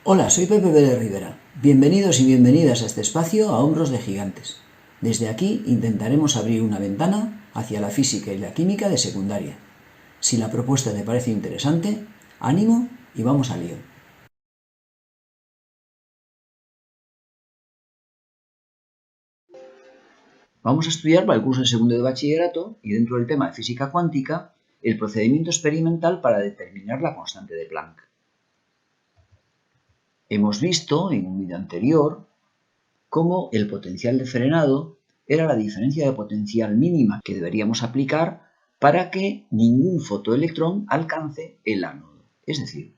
Hola, soy Pepe Pérez Rivera. Bienvenidos y bienvenidas a este espacio a Hombros de Gigantes. Desde aquí intentaremos abrir una ventana hacia la física y la química de secundaria. Si la propuesta te parece interesante, ánimo y vamos al lío. Vamos a estudiar para el curso de segundo de bachillerato y dentro del tema de física cuántica el procedimiento experimental para determinar la constante de Planck. Hemos visto en un vídeo anterior cómo el potencial de frenado era la diferencia de potencial mínima que deberíamos aplicar para que ningún fotoelectrón alcance el ánodo. Es decir,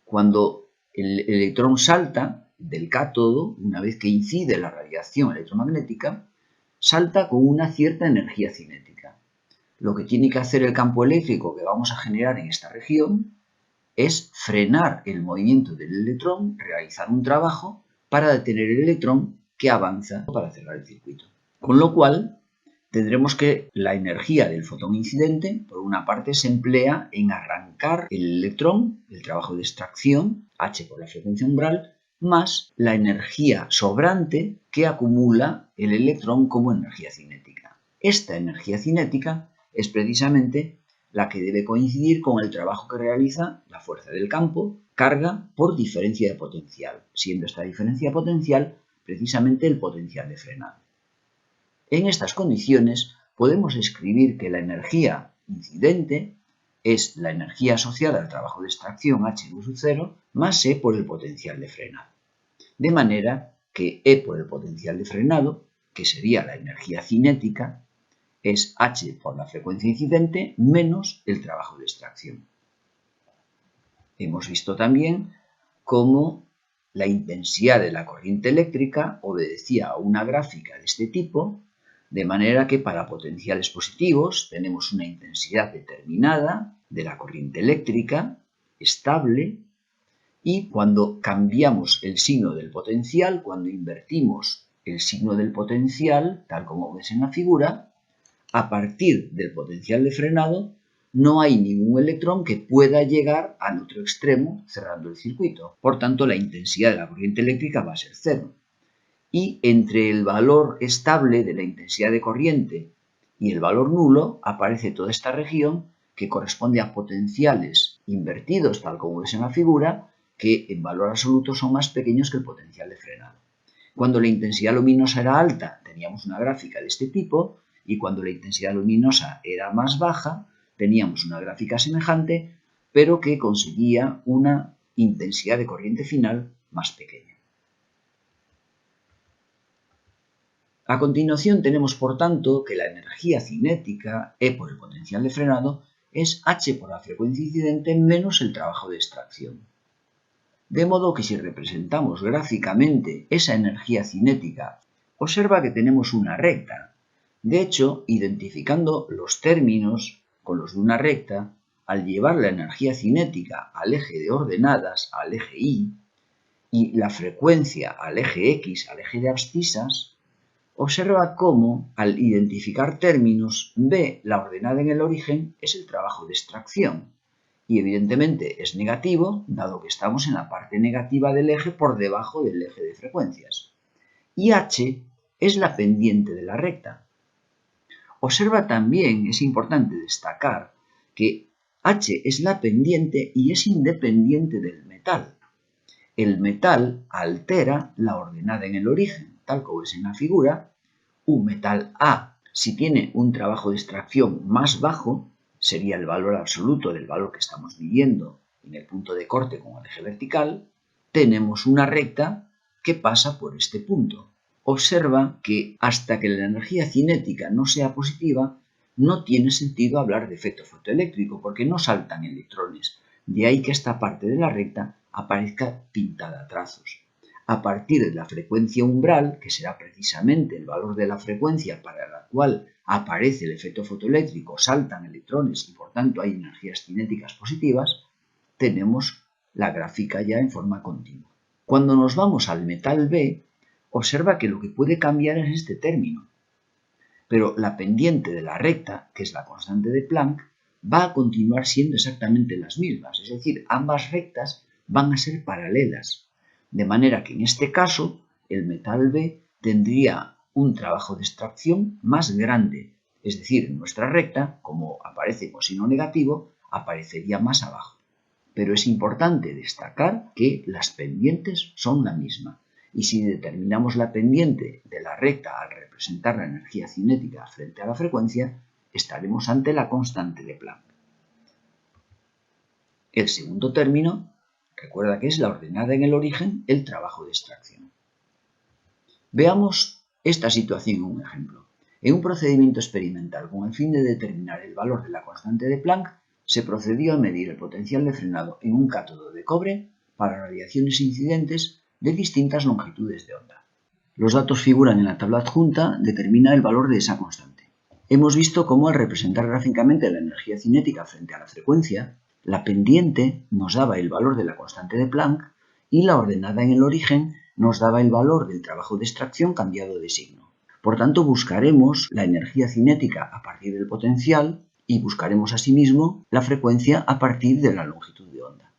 cuando el electrón salta del cátodo, una vez que incide la radiación electromagnética, salta con una cierta energía cinética. Lo que tiene que hacer el campo eléctrico que vamos a generar en esta región es frenar el movimiento del electrón, realizar un trabajo para detener el electrón que avanza para cerrar el circuito. Con lo cual, tendremos que la energía del fotón incidente, por una parte, se emplea en arrancar el electrón, el trabajo de extracción, h por la frecuencia umbral, más la energía sobrante que acumula el electrón como energía cinética. Esta energía cinética es precisamente la que debe coincidir con el trabajo que realiza la fuerza del campo, carga por diferencia de potencial, siendo esta diferencia potencial precisamente el potencial de frenado. En estas condiciones podemos escribir que la energía incidente es la energía asociada al trabajo de extracción h sub 0 más E por el potencial de frenado. De manera que E por el potencial de frenado, que sería la energía cinética, es h por la frecuencia incidente menos el trabajo de extracción. Hemos visto también cómo la intensidad de la corriente eléctrica obedecía a una gráfica de este tipo, de manera que para potenciales positivos tenemos una intensidad determinada de la corriente eléctrica, estable, y cuando cambiamos el signo del potencial, cuando invertimos el signo del potencial, tal como ves en la figura, a partir del potencial de frenado, no hay ningún electrón que pueda llegar al otro extremo cerrando el circuito. Por tanto, la intensidad de la corriente eléctrica va a ser cero. Y entre el valor estable de la intensidad de corriente y el valor nulo aparece toda esta región que corresponde a potenciales invertidos, tal como ves en la figura, que en valor absoluto son más pequeños que el potencial de frenado. Cuando la intensidad luminosa era alta, teníamos una gráfica de este tipo, y cuando la intensidad luminosa era más baja, teníamos una gráfica semejante, pero que conseguía una intensidad de corriente final más pequeña. A continuación tenemos, por tanto, que la energía cinética, E por el potencial de frenado, es h por la frecuencia incidente menos el trabajo de extracción. De modo que si representamos gráficamente esa energía cinética, observa que tenemos una recta. De hecho, identificando los términos con los de una recta, al llevar la energía cinética al eje de ordenadas, al eje Y, y la frecuencia al eje X, al eje de abscisas, observa cómo, al identificar términos, B, la ordenada en el origen, es el trabajo de extracción. Y evidentemente es negativo, dado que estamos en la parte negativa del eje por debajo del eje de frecuencias. Y H es la pendiente de la recta. Observa también, es importante destacar, que H es la pendiente y es independiente del metal. El metal altera la ordenada en el origen, tal como es en la figura. Un metal A, si tiene un trabajo de extracción más bajo, sería el valor absoluto del valor que estamos midiendo en el punto de corte con el eje vertical, tenemos una recta que pasa por este punto. Observa que hasta que la energía cinética no sea positiva, no tiene sentido hablar de efecto fotoeléctrico porque no saltan electrones. De ahí que esta parte de la recta aparezca pintada a trazos. A partir de la frecuencia umbral, que será precisamente el valor de la frecuencia para la cual aparece el efecto fotoeléctrico, saltan electrones y por tanto hay energías cinéticas positivas, tenemos la gráfica ya en forma continua. Cuando nos vamos al metal B, observa que lo que puede cambiar es este término, pero la pendiente de la recta, que es la constante de Planck, va a continuar siendo exactamente las mismas, es decir, ambas rectas van a ser paralelas. De manera que en este caso el metal B tendría un trabajo de extracción más grande, es decir, en nuestra recta, como aparece coseno negativo, aparecería más abajo. Pero es importante destacar que las pendientes son la misma, y si determinamos la pendiente de la recta al representar la energía cinética frente a la frecuencia, estaremos ante la constante de Planck. El segundo término, recuerda que es la ordenada en el origen, el trabajo de extracción. Veamos esta situación en un ejemplo. En un procedimiento experimental con el fin de determinar el valor de la constante de Planck, se procedió a medir el potencial de frenado en un cátodo de cobre para radiaciones incidentes de distintas longitudes de onda. Los datos figuran en la tabla adjunta, determina el valor de esa constante. Hemos visto cómo al representar gráficamente la energía cinética frente a la frecuencia, la pendiente nos daba el valor de la constante de Planck y la ordenada en el origen nos daba el valor del trabajo de extracción cambiado de signo. Por tanto, buscaremos la energía cinética a partir del potencial y buscaremos asimismo la frecuencia a partir de la longitud de onda.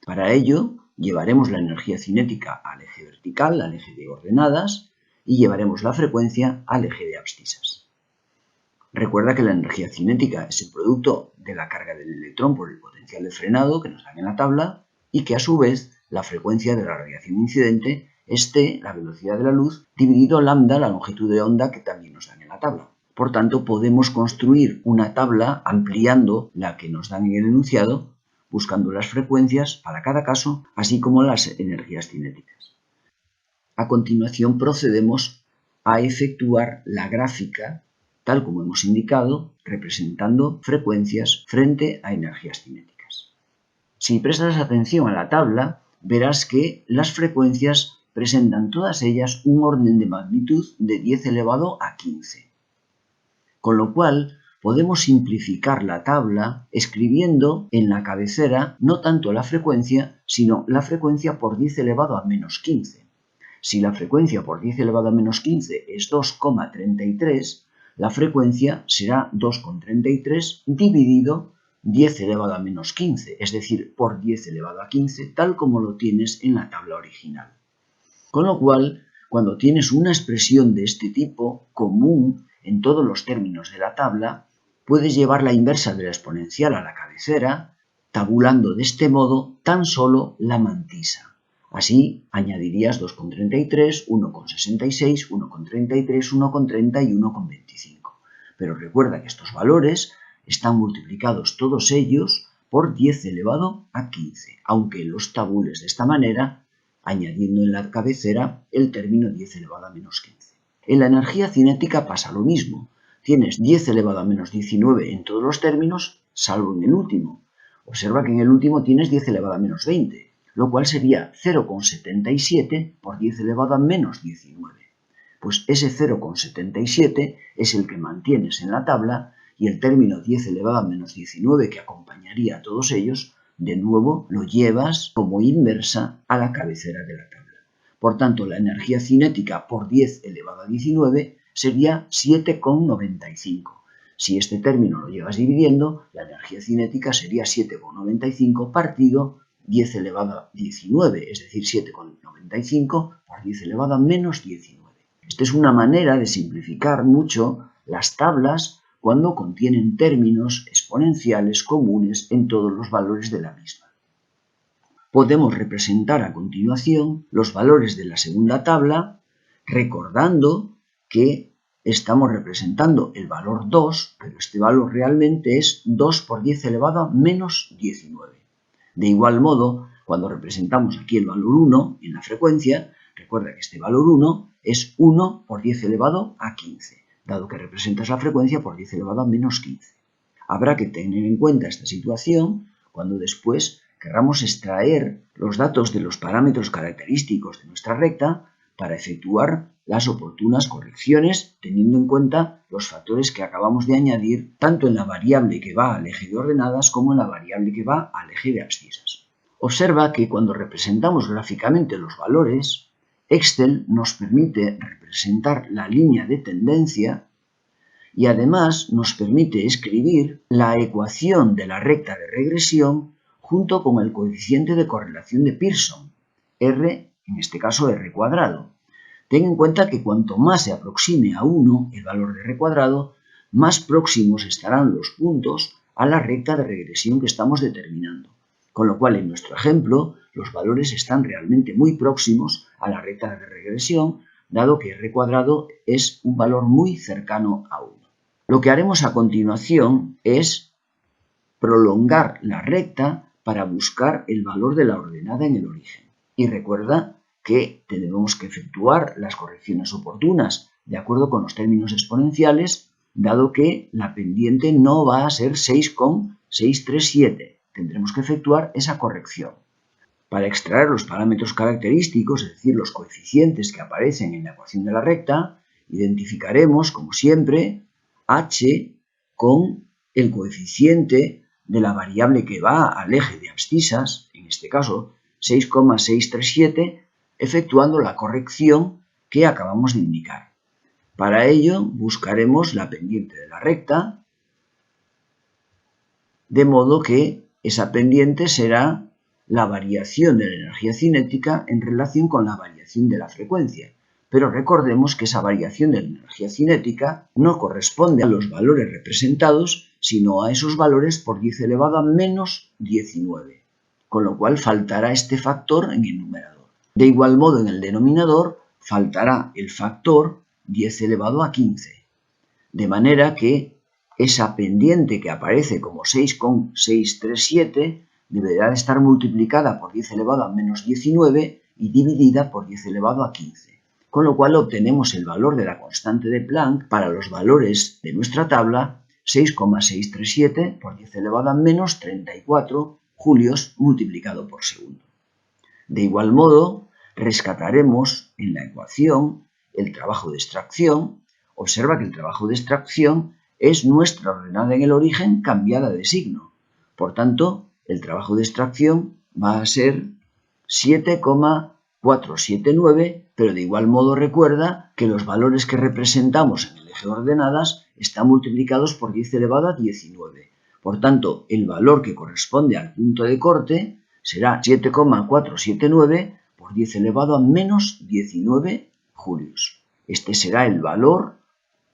Para ello, llevaremos la energía cinética al eje vertical, al eje de ordenadas, y llevaremos la frecuencia al eje de abscisas. Recuerda que la energía cinética es el producto de la carga del electrón por el potencial de frenado que nos dan en la tabla y que a su vez la frecuencia de la radiación incidente es t, la velocidad de la luz, dividido lambda, la longitud de onda que también nos dan en la tabla. Por tanto, podemos construir una tabla ampliando la que nos dan en el enunciado, buscando las frecuencias para cada caso, así como las energías cinéticas. A continuación procedemos a efectuar la gráfica, tal como hemos indicado, representando frecuencias frente a energías cinéticas. Si prestas atención a la tabla, verás que las frecuencias presentan todas ellas un orden de magnitud de 10 elevado a 15. Con lo cual, podemos simplificar la tabla escribiendo en la cabecera no tanto la frecuencia, sino la frecuencia por 10 elevado a menos 15. Si la frecuencia por 10 elevado a menos 15 es 2,33, la frecuencia será 2,33 dividido 10 elevado a menos 15, es decir, por 10 elevado a 15, tal como lo tienes en la tabla original. Con lo cual, cuando tienes una expresión de este tipo común en todos los términos de la tabla, puedes llevar la inversa de la exponencial a la cabecera, tabulando de este modo tan solo la mantisa. Así, añadirías 2,33, 1,66, 1,33, 1,30 y 1,25. Pero recuerda que estos valores están multiplicados todos ellos por 10 elevado a 15, aunque los tabules de esta manera, añadiendo en la cabecera el término 10 elevado a menos 15. En la energía cinética pasa lo mismo. Tienes 10 elevado a menos 19 en todos los términos, salvo en el último. Observa que en el último tienes 10 elevado a menos 20, lo cual sería 0,77 por 10 elevado a menos 19. Pues ese 0,77 es el que mantienes en la tabla y el término 10 elevado a menos 19 que acompañaría a todos ellos, de nuevo lo llevas como inversa a la cabecera de la tabla. Por tanto, la energía cinética por 10 elevado a 19 sería 7,95. Si este término lo llevas dividiendo, la energía cinética sería 7,95 partido 10 elevado a 19, es decir, 7,95 por 10 elevado a menos 19. Esta es una manera de simplificar mucho las tablas cuando contienen términos exponenciales comunes en todos los valores de la misma. Podemos representar a continuación los valores de la segunda tabla recordando que estamos representando el valor 2, pero este valor realmente es 2 por 10 elevado a menos 19. De igual modo, cuando representamos aquí el valor 1 en la frecuencia, recuerda que este valor 1 es 1 por 10 elevado a 15, dado que representas la frecuencia por 10 elevado a menos 15. Habrá que tener en cuenta esta situación cuando después querramos extraer los datos de los parámetros característicos de nuestra recta para efectuar las oportunas correcciones teniendo en cuenta los factores que acabamos de añadir tanto en la variable que va al eje de ordenadas como en la variable que va al eje de abscisas. Observa que cuando representamos gráficamente los valores, Excel nos permite representar la línea de tendencia y además nos permite escribir la ecuación de la recta de regresión junto con el coeficiente de correlación de Pearson, R en este caso r cuadrado. Ten en cuenta que cuanto más se aproxime a 1 el valor de r cuadrado, más próximos estarán los puntos a la recta de regresión que estamos determinando. Con lo cual, en nuestro ejemplo, los valores están realmente muy próximos a la recta de regresión, dado que r cuadrado es un valor muy cercano a 1. Lo que haremos a continuación es prolongar la recta para buscar el valor de la ordenada en el origen. Y recuerda que tenemos que efectuar las correcciones oportunas de acuerdo con los términos exponenciales, dado que la pendiente no va a ser 6,637. Tendremos que efectuar esa corrección. Para extraer los parámetros característicos, es decir, los coeficientes que aparecen en la ecuación de la recta, identificaremos, como siempre, h con el coeficiente de la variable que va al eje de abscisas, en este caso 6,637, efectuando la corrección que acabamos de indicar. Para ello buscaremos la pendiente de la recta, de modo que esa pendiente será la variación de la energía cinética en relación con la variación de la frecuencia. Pero recordemos que esa variación de la energía cinética no corresponde a los valores representados, sino a esos valores por 10 elevado a menos 19, con lo cual faltará este factor en el numerador. De igual modo, en el denominador faltará el factor 10 elevado a 15, de manera que esa pendiente que aparece como 6,637 deberá de estar multiplicada por 10 elevado a menos 19 y dividida por 10 elevado a 15. Con lo cual obtenemos el valor de la constante de Planck para los valores de nuestra tabla, 6,637 por 10 elevado a menos 34 julios multiplicado por segundo. De igual modo, rescataremos en la ecuación el trabajo de extracción. Observa que el trabajo de extracción es nuestra ordenada en el origen cambiada de signo. Por tanto, el trabajo de extracción va a ser 7,479, pero de igual modo recuerda que los valores que representamos en el eje de ordenadas están multiplicados por 10 elevado a 19. Por tanto, el valor que corresponde al punto de corte será 7,479 por 10 elevado a menos 19 julios. Este será el valor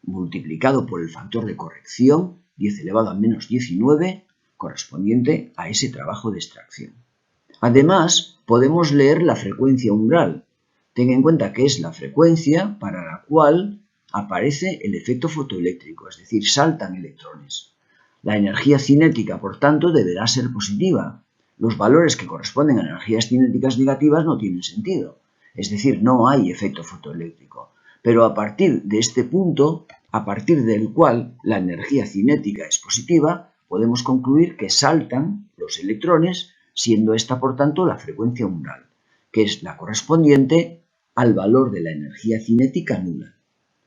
multiplicado por el factor de corrección 10 elevado a menos 19 correspondiente a ese trabajo de extracción. Además, podemos leer la frecuencia umbral. Ten en cuenta que es la frecuencia para la cual aparece el efecto fotoeléctrico, es decir, saltan electrones. La energía cinética, por tanto, deberá ser positiva. Los valores que corresponden a energías cinéticas negativas no tienen sentido, es decir, no hay efecto fotoeléctrico. Pero a partir de este punto, a partir del cual la energía cinética es positiva, podemos concluir que saltan los electrones, siendo esta, por tanto, la frecuencia umbral, que es la correspondiente al valor de la energía cinética nula.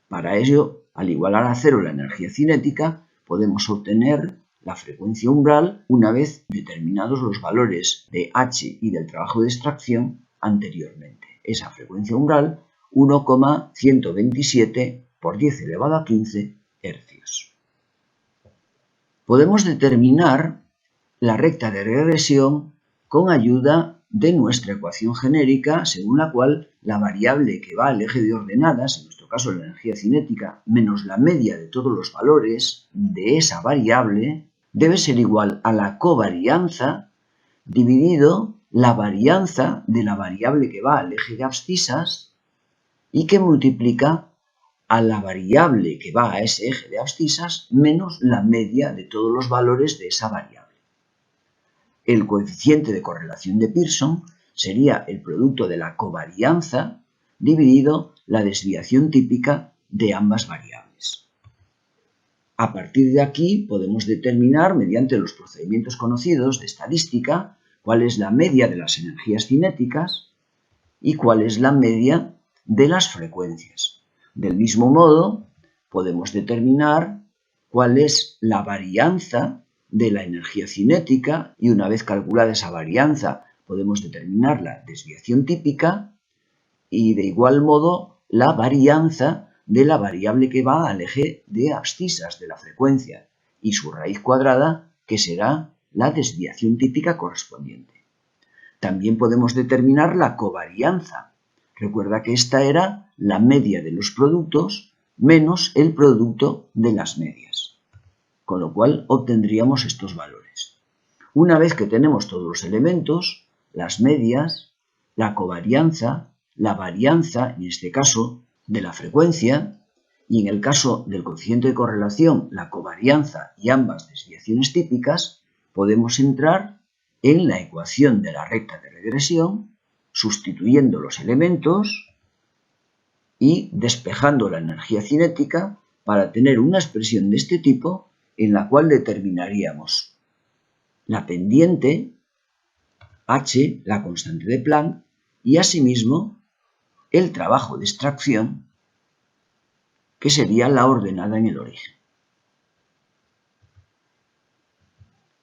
Para ello, al igualar a cero la energía cinética, podemos obtener la frecuencia umbral una vez determinados los valores de h y del trabajo de extracción anteriormente. Esa frecuencia umbral, 1,127 por 10 elevado a 15 hercios. Podemos determinar la recta de regresión con ayuda de nuestra ecuación genérica, según la cual la variable que va al eje de ordenadas, en nuestro caso la energía cinética, menos la media de todos los valores de esa variable, debe ser igual a la covarianza dividido la varianza de la variable que va al eje de abscisas y que multiplica a la variable que va a ese eje de abscisas menos la media de todos los valores de esa variable. El coeficiente de correlación de Pearson sería el producto de la covarianza dividido la desviación típica de ambas variables. A partir de aquí podemos determinar, mediante los procedimientos conocidos de estadística, cuál es la media de las energías cinéticas y cuál es la media de las frecuencias. Del mismo modo, podemos determinar cuál es la varianza de la energía cinética y una vez calculada esa varianza podemos determinar la desviación típica y de igual modo la varianza de la variable que va al eje de abscisas de la frecuencia y su raíz cuadrada, que será la desviación típica correspondiente. También podemos determinar la covarianza Recuerda que esta era la media de los productos menos el producto de las medias, con lo cual obtendríamos estos valores. Una vez que tenemos todos los elementos, las medias, la covarianza, la varianza, en este caso, de la frecuencia, y en el caso del coeficiente de correlación, la covarianza y ambas desviaciones típicas, podemos entrar en la ecuación de la recta de regresión, sustituyendo los elementos y despejando la energía cinética para tener una expresión de este tipo en la cual determinaríamos la pendiente, h, la constante de Planck, y asimismo el trabajo de extracción, que sería la ordenada en el origen.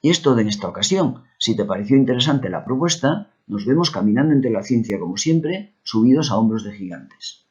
Y es todo en esta ocasión. Si te pareció interesante la propuesta, nos vemos caminando entre la ciencia como siempre, subidos a hombros de gigantes.